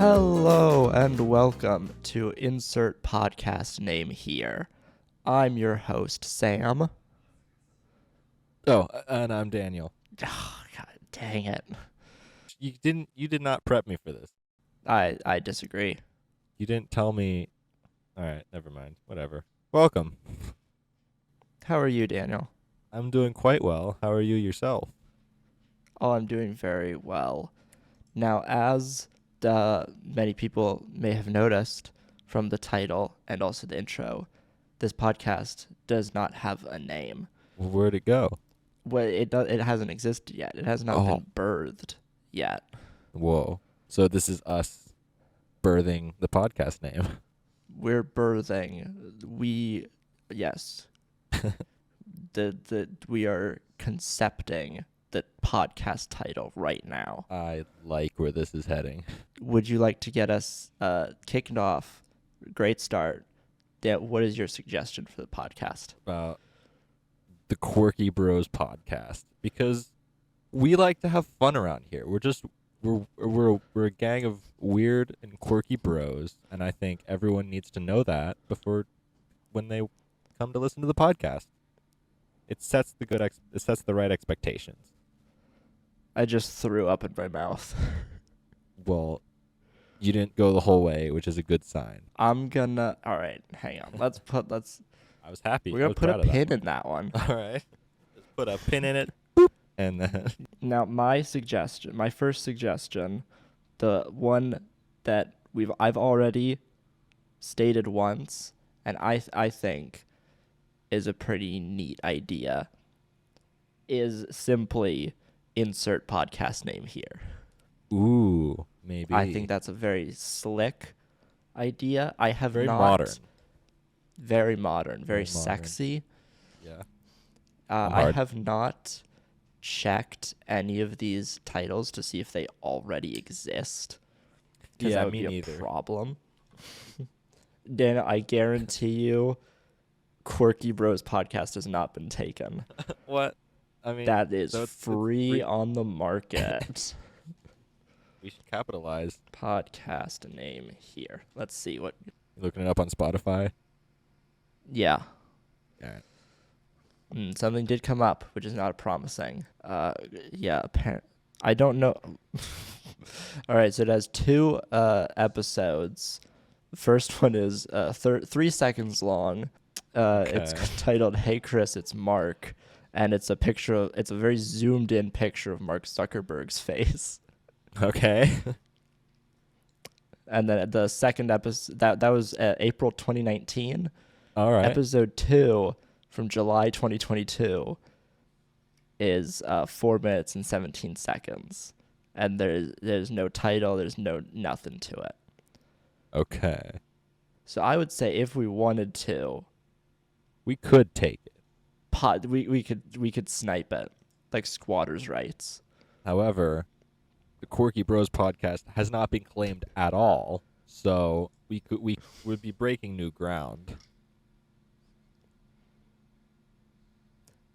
Hello and welcome to Insert Podcast Name Here. I'm your host, Sam. Oh, and I'm Daniel. Oh, God dang it. You did not prep me for this. I disagree. You didn't tell me. All right, never mind. Whatever. Welcome. How are you, Daniel? I'm doing quite well. How are you yourself? Oh, I'm doing very well. Now, as many people may have noticed from the title and also the intro, this podcast does not have a name. Where'd it go? Well, it hasn't existed yet. It has not been birthed yet. Whoa. So this is us birthing the podcast name. We're birthing. Yes. We are concepting the podcast title right now. I like where this is heading. Would you like to get us kicked off? Great start. What is your suggestion for the podcast? The Quirky Bros podcast, because we like to have fun around here. We're a gang of weird and quirky bros, and I think everyone needs to know that when they come to listen to the podcast. It sets the right expectations. I just threw up in my mouth. Well, you didn't go the whole way, which is a good sign. All right, hang on. I was happy. We're going to put a pin in that one. All right. Just put a pin in it. Boop. And then. Now, my first suggestion, the one that I've already stated once, and I think is a pretty neat idea, is simply insert podcast name here. Ooh, maybe. I think that's a very slick idea. Modern. Very modern, very sexy. Yeah. I have not checked any of these titles to see if they already exist. Because that would be a problem. Dan, I guarantee you, Quirky Bros podcast has not been taken. What? I mean, that is free on the market. We should capitalize. Podcast name here. Let's see what. You looking it up on Spotify? Yeah. All right. Something did come up, which is not promising. Yeah, apparently. I don't know. All right, so it has 2 episodes. The first one is 3 seconds long. Okay. It's titled "Hey Chris, It's Mark," and it's a very zoomed in picture of Mark Zuckerberg's face. Okay. And then the second episode that was April 2019. All right. Episode 2 from July 2022 is 4 minutes and 17 seconds, and there's no title, there's nothing to it. Okay. So I would say if we wanted to, we could take it. We could snipe it like squatters' rights. However, the Quirky Bros podcast has not been claimed at all, so we would be breaking new ground.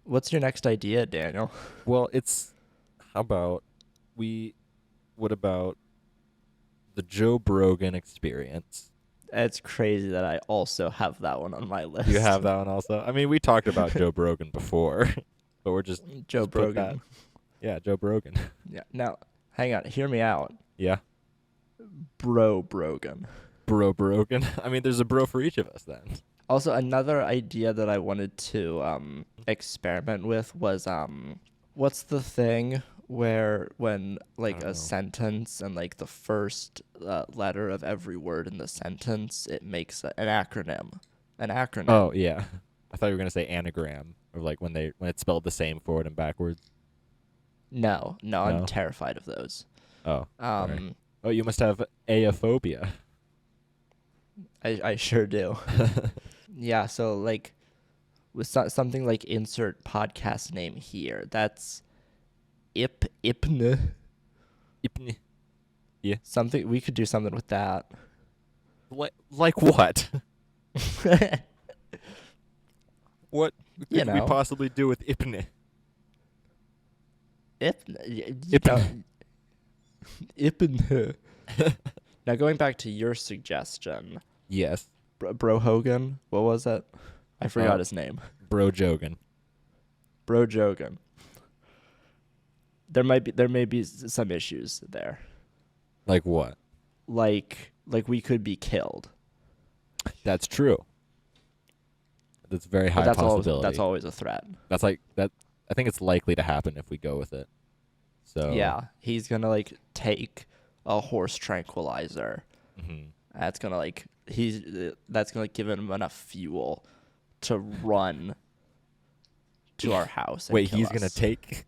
What's your next idea, Daniel? Well, what about the Joe Brogan experience? It's crazy that I also have that one on my list. You have that one also? I mean, we talked about Joe Brogan before, but we're just Joe Brogan. Yeah, Joe Brogan. Yeah. Now, hang on. Hear me out. Yeah. Bro Brogan. Bro Brogan. I mean, there's a bro for each of us then. Also, another idea that I wanted to experiment with was what's the thing where when like a sentence and like the first letter of every word in the sentence, it makes an acronym. An acronym. Oh yeah, I thought you were gonna say anagram, or like when it's spelled the same forward and backwards. No, I'm terrified of those. Oh. Right. Oh, you must have aophobia. I sure do. Yeah, so like with something like insert podcast name here, that's Ipne. Yeah. Something we could do something with that. Like what? What could we possibly do with Ipne? Ipne. Now going back to your suggestion, Yes. Bro Hogan, what was it? I forgot his name. Bro Jogan. Bro Jogan. There may be some issues there. Like what? Like we could be killed. That's true. That's a very high possibility. That's always a threat. That's like that. I think it's likely to happen if we go with it. So yeah, he's gonna like take a horse tranquilizer. Mm-hmm. That's gonna give him enough fuel to run to our house. And wait, kill he's us. gonna take.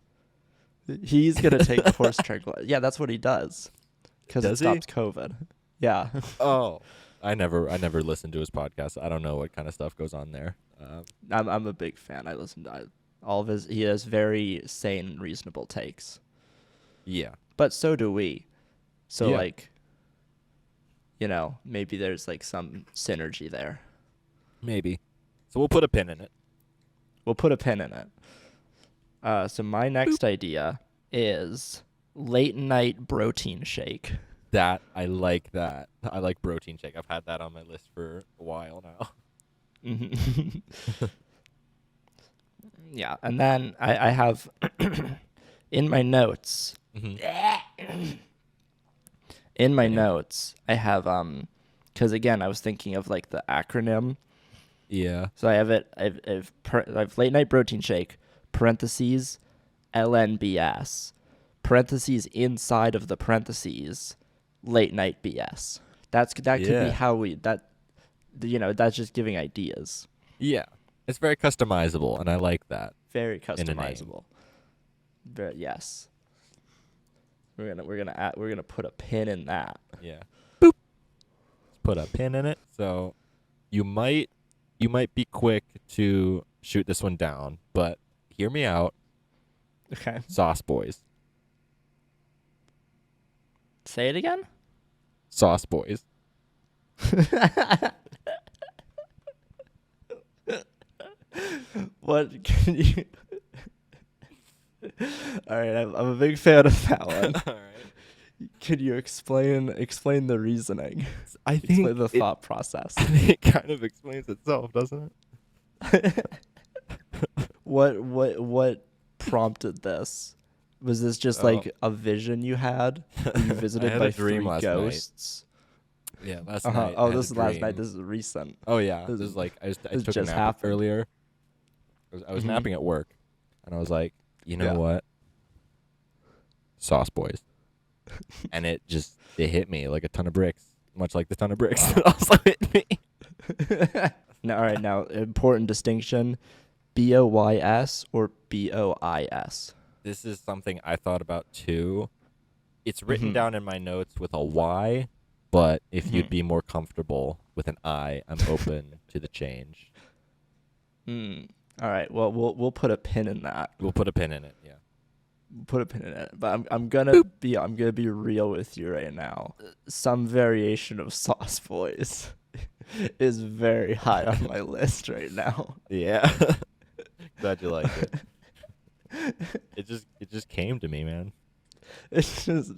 He's gonna take the horse tranquilizer. Yeah, that's what he does. Because it stops COVID. Yeah. Oh, I never listened to his podcast. I don't know what kind of stuff goes on there. I'm a big fan. I listen to all of his. He has very sane, reasonable takes. Yeah. But so do we. So Yeah. like, maybe there's like some synergy there. Maybe. So we'll put a pin in it. So my next idea is late night protein shake. That I like that. I like protein shake. I've had that on my list for a while now. Mm-hmm. Yeah, and then I have in my notes. Mm-hmm. In my notes, I have because again, I was thinking of like the acronym. Yeah. So I have it. I have late night protein shake parentheses LNBS parentheses inside of the parentheses late night BS. That could be how we that's just giving ideas. Yeah. It's very customizable, and I like that. Very customizable. But yes. We're gonna put a pin in that. Yeah. Boop. Let's put a pin in it. So you might be quick to shoot this one down, but hear me out. Okay. Sauce Boys. Say it again? Sauce Boys. What can you All right, I'm a big fan of that one. All right. Could you explain the reasoning? I think explain the thought process. I think it kind of explains itself, doesn't it? What prompted this? Was this just like a vision you had? Were you visited had by a dream 3 last ghosts? Night. Yeah, last night. Oh, this is last night. This is recent. Oh yeah, This this is- is like I took this a just nap happened. earlier. I was Mhm. napping at work, and I was like, you know Yeah. what? Sauce Boys, and it hit me like a ton of bricks, much like the ton of bricks that also hit me. Now, all right. Now, important distinction: BOYS or BOIS. This is something I thought about too. It's written Mhm. down in my notes with a Y, but if you'd Mhm. be more comfortable with an I, I'm open to the change. All right. Well, we'll put a pin in that. We'll put a pin in it. Yeah. Put a pin in it. But I'm gonna be real with you right now. Some variation of Sauce Boys is very high on my list right now. Yeah. Glad you like it. It just came to me, man. It's just,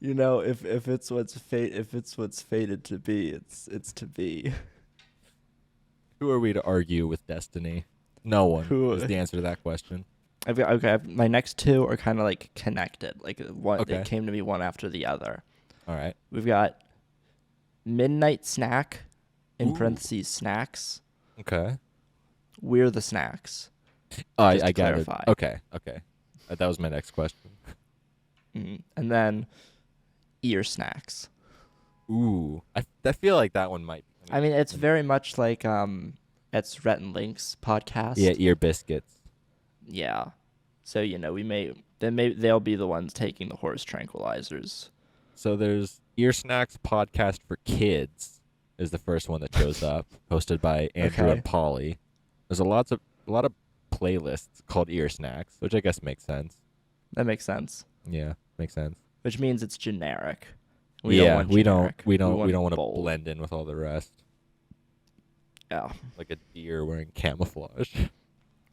if it's what's fated to be, it's to be. Who are we to argue with destiny? No one Who- is the answer to that question. My next 2 are kind of like connected. Like one, Okay. They came to me one after the other. All right. We've got midnight snack, in Ooh. parentheses snacks. Okay. We're the snacks. I to got it. clarify. Okay. That was my next question. And then ear snacks. Ooh. I feel like that one might. I mean, it's very much like it's Rhett and Link's podcast. Yeah, ear biscuits. Yeah. So they'll be the ones taking the horse tranquilizers. So there's Ear Snacks podcast for kids is the first one that shows up, hosted by Andrew Okay. and Polly. There's a lot of playlists called Ear Snacks, which I guess makes sense. That makes sense. Yeah, makes sense. Which means it's generic. We don't want to bold. blend in with all the rest. Yeah. Like a deer wearing camouflage.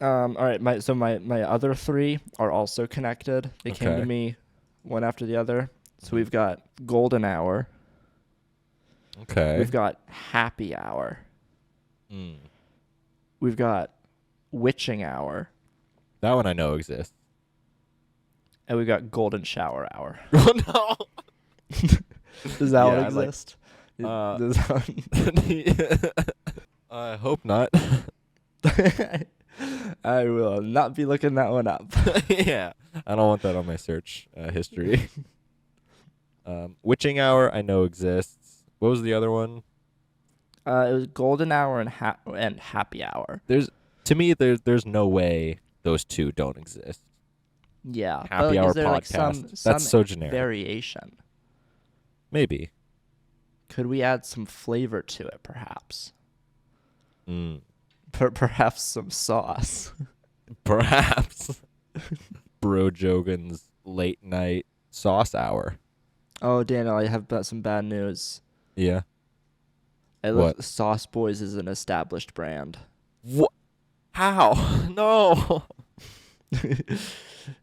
All right. My other 3 are also connected. They came to Okay. me one after the other. So we've got golden hour. Okay. We've got happy hour. Mm. We've got witching hour. That one I know exists. And we've got golden shower hour. Oh, no. Does that one Yeah, exist? Does I hope not. I will not be looking that one up. Yeah. I don't want that on my search history. Witching hour I know exists. What was the other one? It was golden hour and happy hour. To me, there's no way those two don't exist. Yeah. Happy hour is there podcast. some That's so generic. variation? Maybe. Could we add some flavor to it, perhaps? Mm. Perhaps some sauce. Perhaps. Bro Jogan's late night sauce hour. Oh, Daniel, I have some bad news. Yeah. What? Sauce Boys is an established brand. What? How? No.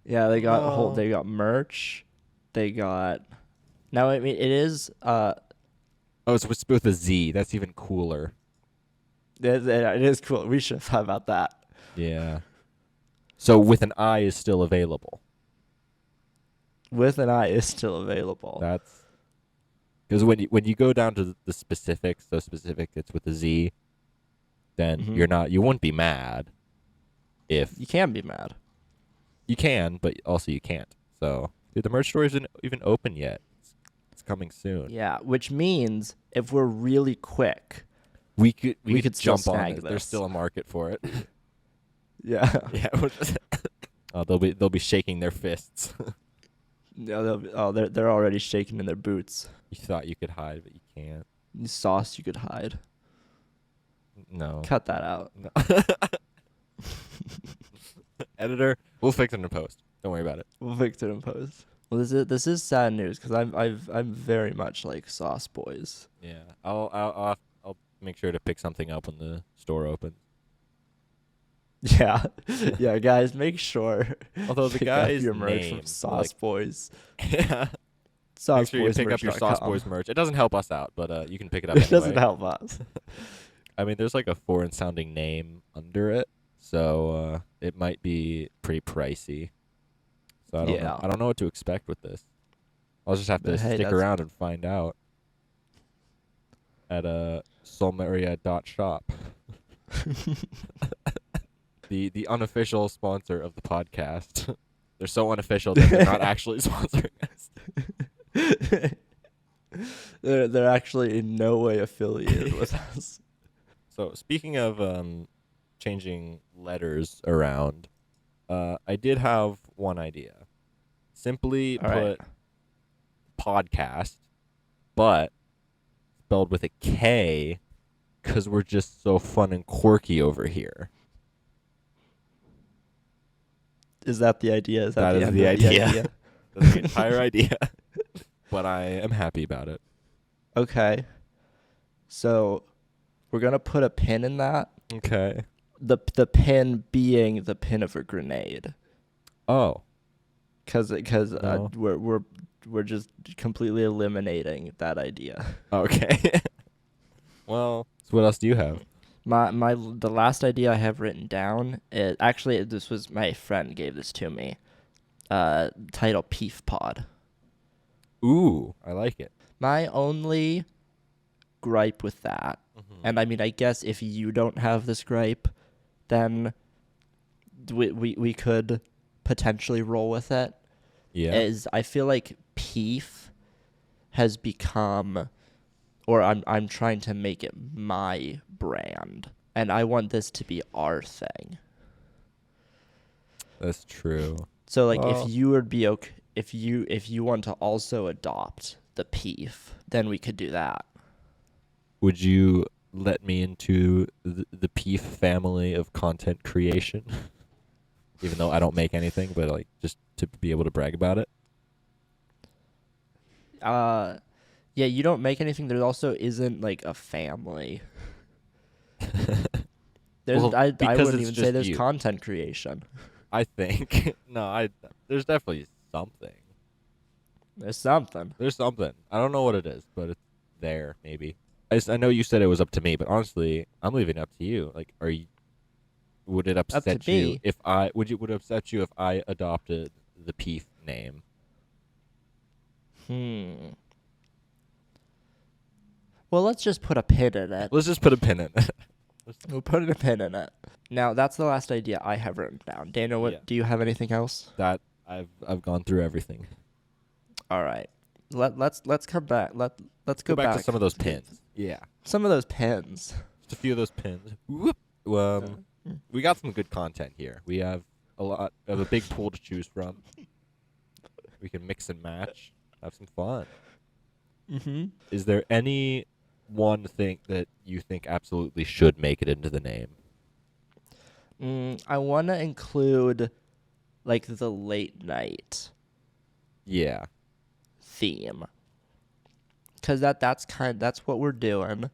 Yeah, they got merch. They got. Now, I mean, it is. Oh, it's with a Z. That's even cooler. It is cool. We should have thought about that. Yeah. So with an I is still available. With an I is still available. That's because when you go down to the specifics, so specific it's with a Z, then you wouldn't be mad if you can be mad. You can, but also you can't. So, dude, the merch store isn't even open yet. It's coming soon. Yeah, which means if we're really quick, we could still jump on it. this. There's still a market for it. Yeah. Yeah. They'll be shaking their fists. Yeah, they're already shaking in their boots. You thought you could hide, but you can't. Sauce you could hide. No. Cut that out. No. Editor, we'll fix it in post. Don't worry about it. We'll fix it in post. Well, this is sad news because I'm very much like Sauce Boys. Yeah, I'll make sure to pick something up when the store opens. Yeah, yeah, guys, make sure. Although the guy's your merch name, from Sauce Boys. Yeah. Sauce Make sure you pick up your Sauce Boys merch. It doesn't help us out, but you can pick it up. It anyway. doesn't help us. I mean, there's like a foreign sounding name under it, so it might be pretty pricey. So I don't know. I don't know what to expect with this. I'll just have to stick around and find out at solmeria.shop. The unofficial sponsor of the podcast. They're so unofficial that they're not actually sponsoring us. They're actually in no way affiliated with us. So speaking of changing letters around, I did have one idea. Simply put, podcast, but spelled with a K, because we're just so fun and quirky over here. Is that the idea? That is the idea. That's the entire idea. But I am happy about it. Okay. So we're going to put a pin in that. Okay. The pin being the pin of a grenade. Oh. Because we're just completely eliminating that idea. Okay. Well, so what else do you have? The last idea I have written down is actually this was my friend gave this to me. Title Peef Pod. Ooh, I like it. My only gripe with that, and I mean I guess if you don't have this gripe, then we could potentially roll with it. Yeah. Is I feel like Peef has become, or I'm trying to make it my brand, and I want this to be our thing. That's true. So like if you would be okay, if you want to also adopt the Peef, then we could do that. Would you let me into the Peef family of content creation? Even though I don't make anything, but like just to be able to brag about it. Yeah, you don't make anything. There also isn't like a family. I wouldn't even say there's content creation. I think there's definitely something. There's something. There's something. I don't know what it is, but it's there maybe. I know you said it was up to me, but honestly, I'm leaving it up to you. Like, would it upset you if would it upset you if I adopted the Peef name? Well, let's just put a pin in it. Let's just put a pin in it. We'll put a pin in it. Now, that's the last idea I have written down. Daniel, do you have anything else? That I've gone through everything. All right. Let's come back. Let's go back to some of those pins. Yeah. Some of those pins. Just a few of those pins. Whoop. We got some good content here. We have a big pool to choose from. We can mix and match, have some fun. Is there any one thing that you think absolutely should make it into the name? I want to include, like, the late night. Yeah. Theme. Because that's what we're doing.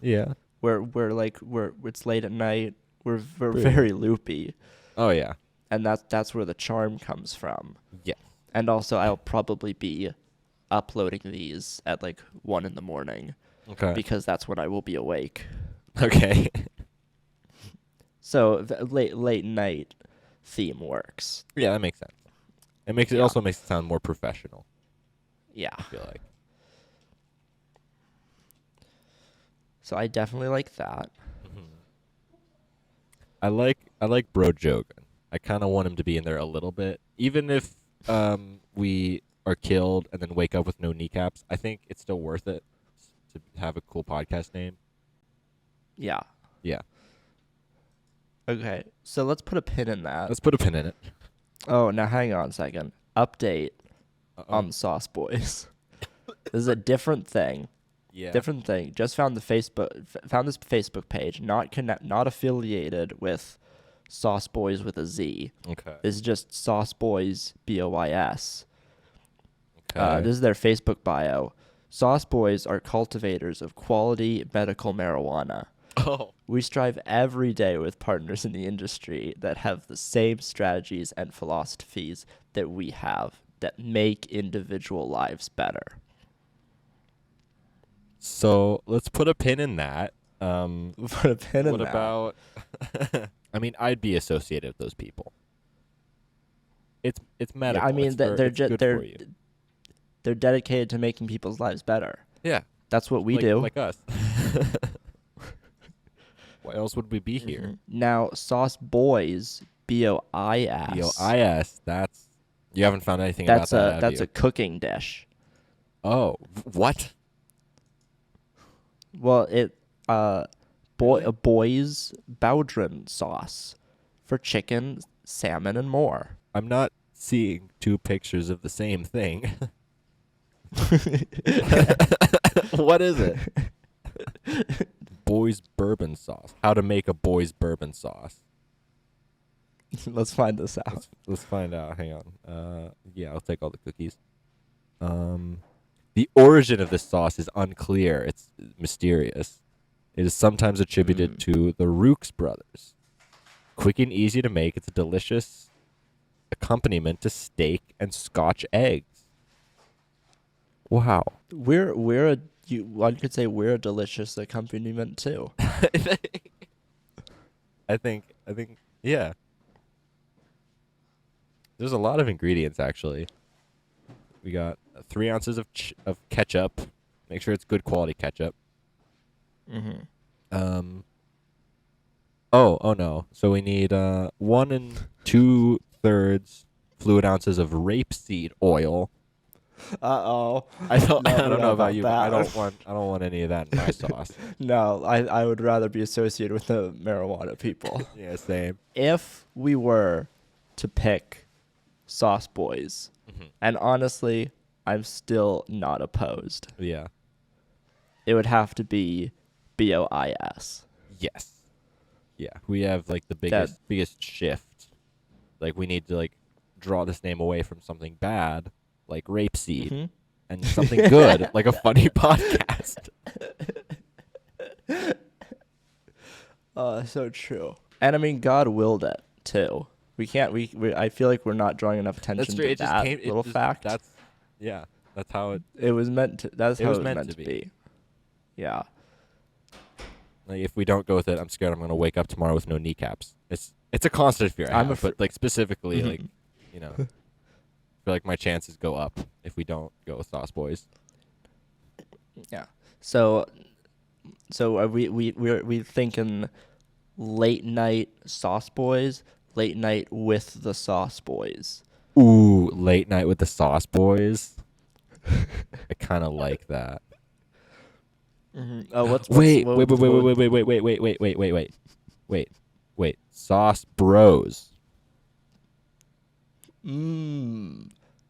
Yeah. We're it's late at night. We're very loopy. Oh yeah. And that's where the charm comes from. Yeah. And also, I'll probably be uploading these at like 1 a.m. Okay. Because that's when I will be awake. Okay. So the late night theme works. Yeah, that makes sense. It also makes it sound more professional. Yeah. I feel like. So I definitely like that. I like Bro Jogan. I kind of want him to be in there a little bit, even if we are killed and then wake up with no kneecaps. I think it's still worth it to have a cool podcast name. Yeah. Yeah. Okay, so let's put a pin in that. Let's put a pin in it. Oh, now hang on a second. Update on Sauce Boys. This is a different thing. Yeah. Different thing. Just found this Facebook page, not affiliated with Sauce Boys with a Z. Okay. This is just Sauce Boys BOYS. Okay. This is their Facebook bio. Sauce Boys are cultivators of quality medical marijuana. Oh. We strive every day with partners in the industry that have the same strategies and philosophies that we have that make individual lives better. So let's put a pin in that. Put a pin in that. What about? I mean, I'd be associated with those people. It's medical. Yeah, I mean, they're dedicated to making people's lives better. Yeah, that's what we do. Like us. Why else would we be here? Now, Sauce Boys, BOIS. BOIS. That's you haven't found anything about that. That's a cooking dish. Oh, what? Well, a boy's Baudrin sauce for chicken, salmon, and more. I'm not seeing two pictures of the same thing. What is it? Boy's bourbon sauce. How to make a boy's bourbon sauce. Let's find this out. Let's find out. Hang on. Yeah, I'll take all the cookies. The origin of this sauce is unclear. It's mysterious. It is sometimes attributed to the Rooks brothers. Quick and easy to make, it's a delicious accompaniment to steak and Scotch eggs. Wow. One could say we're a delicious accompaniment too. I think, yeah. There's a lot of ingredients actually. We got 3 ounces of ketchup. Make sure it's good quality ketchup. Oh no. So we need 1 2/3 fluid ounces of rapeseed oil. Uh-oh. I don't know about you, but I don't want any of that in my sauce. No, I would rather be associated with the marijuana people. Yeah, same. If we were to pick Sauce Boys, and honestly, I'm still not opposed. Yeah. It would have to be BOIS. Yes. Yeah, we have like the biggest shift. Like we need to like draw this name away from something bad, like rapeseed, and something good, like a funny podcast. So true. And I mean, God willed it too. We can't. I feel like we're not drawing enough attention to that little fact. That's how it. It was meant to. That's how it was meant to be. Yeah. Like, if we don't go with it, I'm scared I'm gonna wake up tomorrow with no kneecaps. It's a constant fear I have, but like specifically, like, you know, I feel like my chances go up if we don't go with Sauce Boys. Yeah. So are we thinking late night Sauce Boys, late night with the Sauce Boys? Ooh, late night with the Sauce Boys. I kind of like that. Mm-hmm. Wait. Sauce Bros.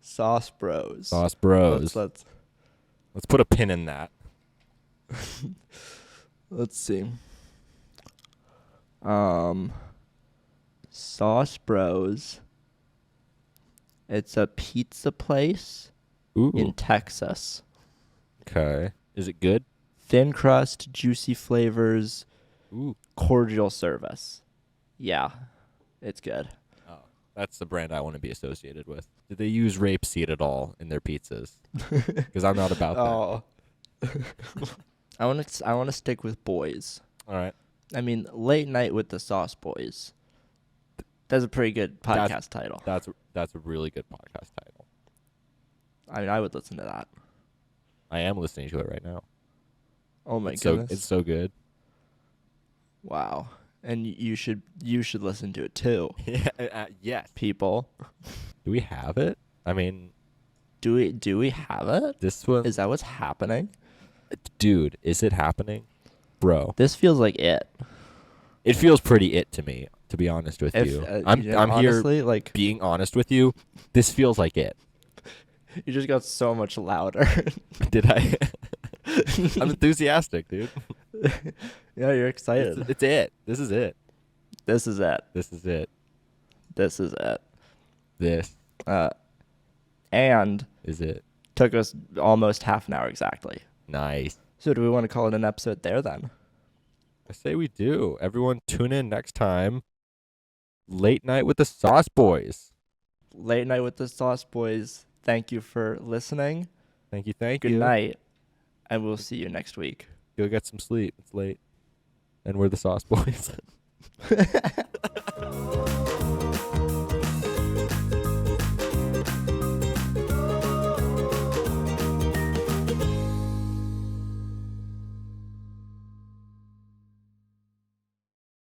Sauce Bros. Sauce Bros. Let's put a pin in that. Let's see. Sauce Bros. It's a pizza place in Texas. Okay. Is it good? Thin crust, juicy flavors, cordial service. Yeah, it's good. Oh, that's the brand I want to be associated with. Do they use rapeseed at all in their pizzas? Because I'm not about that. I want to stick with boys. All right. I mean, late night with the Sauce Boys. That's a pretty good podcast title. That's a really good podcast title. I mean, I would listen to that. I am listening to it right now. Oh my goodness. It's so good. Wow. And you should listen to it too. Yes. People. Do we have it? I mean, do we have it? This one. Is that what's happening? Dude, is it happening? Bro. This feels like it. It feels pretty it to me, to be honest with you. I'm honestly, here like being honest with you. This feels like it. You just got so much louder. Did I? I'm enthusiastic, dude. Yeah, you're excited. It's it. This is it. This is it. This is it. This is it. This. And is it. Took us almost half an hour exactly. Nice. So do we want to call it an episode there then? I say we do. Everyone tune in next time. Late Night with the Sauce Boys. Late Night with the Sauce Boys. Thank you for listening. Thank you. Good night. And we'll see you next week. Go get some sleep. It's late. And we're the Sauce Boys.